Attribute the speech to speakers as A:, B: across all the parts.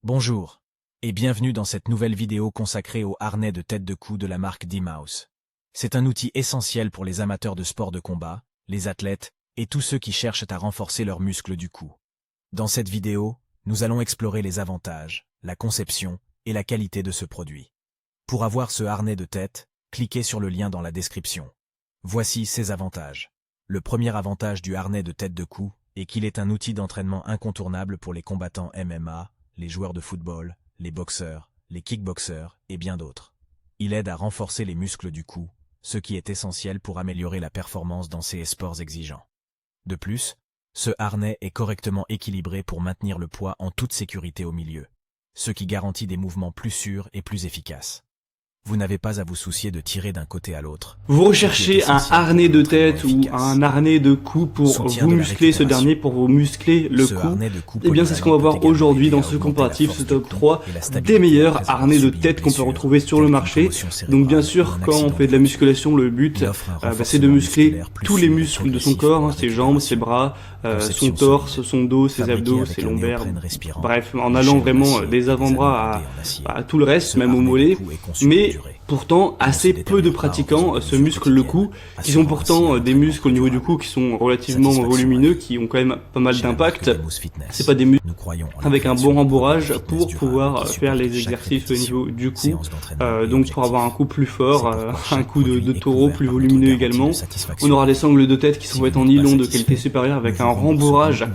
A: Bonjour, et bienvenue dans cette nouvelle vidéo consacrée au harnais de tête de cou de la marque D-Mouse. C'est un outil essentiel pour les amateurs de sport de combat, les athlètes et tous ceux qui cherchent à renforcer leurs muscles du cou. Dans cette vidéo, nous allons explorer les avantages, la conception et la qualité de ce produit. Pour avoir ce harnais de tête, cliquez sur le lien dans la description. Voici ses avantages. Le premier avantage du harnais de tête de cou est qu'il est un outil d'entraînement incontournable pour les combattants MMA, les joueurs de football, les boxeurs, les kickboxers et bien d'autres. Il aide à renforcer les muscles du cou, ce qui est essentiel pour améliorer la performance dans ces sports exigeants. De plus, ce harnais est correctement équilibré pour maintenir le poids en toute sécurité au milieu, ce qui garantit des mouvements plus sûrs et plus efficaces. Vous n'avez pas à vous soucier de tirer d'un côté à l'autre.
B: Vous recherchez un harnais de tête ou un harnais de cou pour vous muscler ce dernier, pour vous muscler le cou. Et bien c'est ce qu'on va voir aujourd'hui dans ce comparatif, ce top 3 des meilleurs harnais de tête qu'on peut retrouver sur le marché. Donc bien sûr, quand on fait de la musculation, le but c'est de muscler tous les muscles de son corps, ses jambes, ses bras, son torse, son dos, ses abdos, ses lombaires. Bref, en allant vraiment des avant-bras à tout le reste, même aux mollets. Mais pourtant, assez peu de pratiquants se musclent le cou, qui sont pourtant des muscles au niveau du cou qui sont relativement volumineux, qui ont quand même pas mal d'impact. C'est pas des muscles avec un bon rembourrage pour pouvoir faire les exercices au niveau du cou, donc pour avoir un cou plus fort, un cou de taureau plus volumineux également. On aura des sangles de tête qui sont faites en nylon de qualité supérieure avec un rembourrage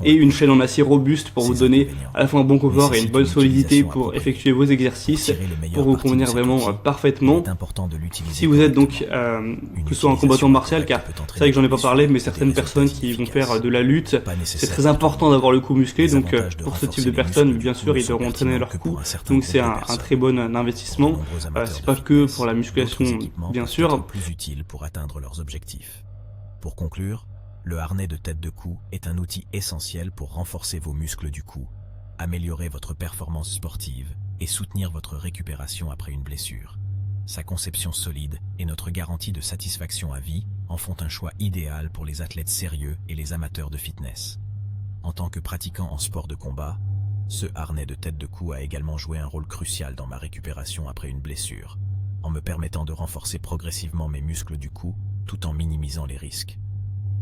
B: et une chaîne en acier robuste pour vous donner à la fois un bon confort et une bonne solidité pour effectuer vos exercices, pour vous convenir vraiment parfaitement. Si vous êtes donc que ce soit un combattant martial, car c'est vrai que j'en ai pas parlé, mais certaines personnes qui vont faire de la lutte, c'est très important d'avoir le cou musclé, donc pour ce type de personnes, bien sûr, ils devront entraîner leur cou, donc c'est un très bon investissement. C'est pas que pour la musculation, bien sûr.
A: Plus utile pour atteindre leurs objectifs. Pour conclure, le harnais de tête de cou est un outil essentiel pour renforcer vos muscles du cou, améliorer votre performance sportive et soutenir votre récupération après une blessure. Sa conception solide et notre garantie de satisfaction à vie en font un choix idéal pour les athlètes sérieux et les amateurs de fitness. En tant que pratiquant en sport de combat, ce harnais de tête de cou a également joué un rôle crucial dans ma récupération après une blessure, en me permettant de renforcer progressivement mes muscles du cou tout en minimisant les risques.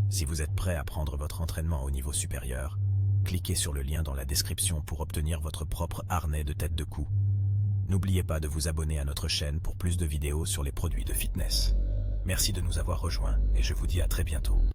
A: Si vous êtes prêt à prendre votre entraînement au niveau supérieur, cliquez sur le lien dans la description pour obtenir votre propre harnais de tête de cou. N'oubliez pas de vous abonner à notre chaîne pour plus de vidéos sur les produits de fitness. Merci de nous avoir rejoints et je vous dis à très bientôt.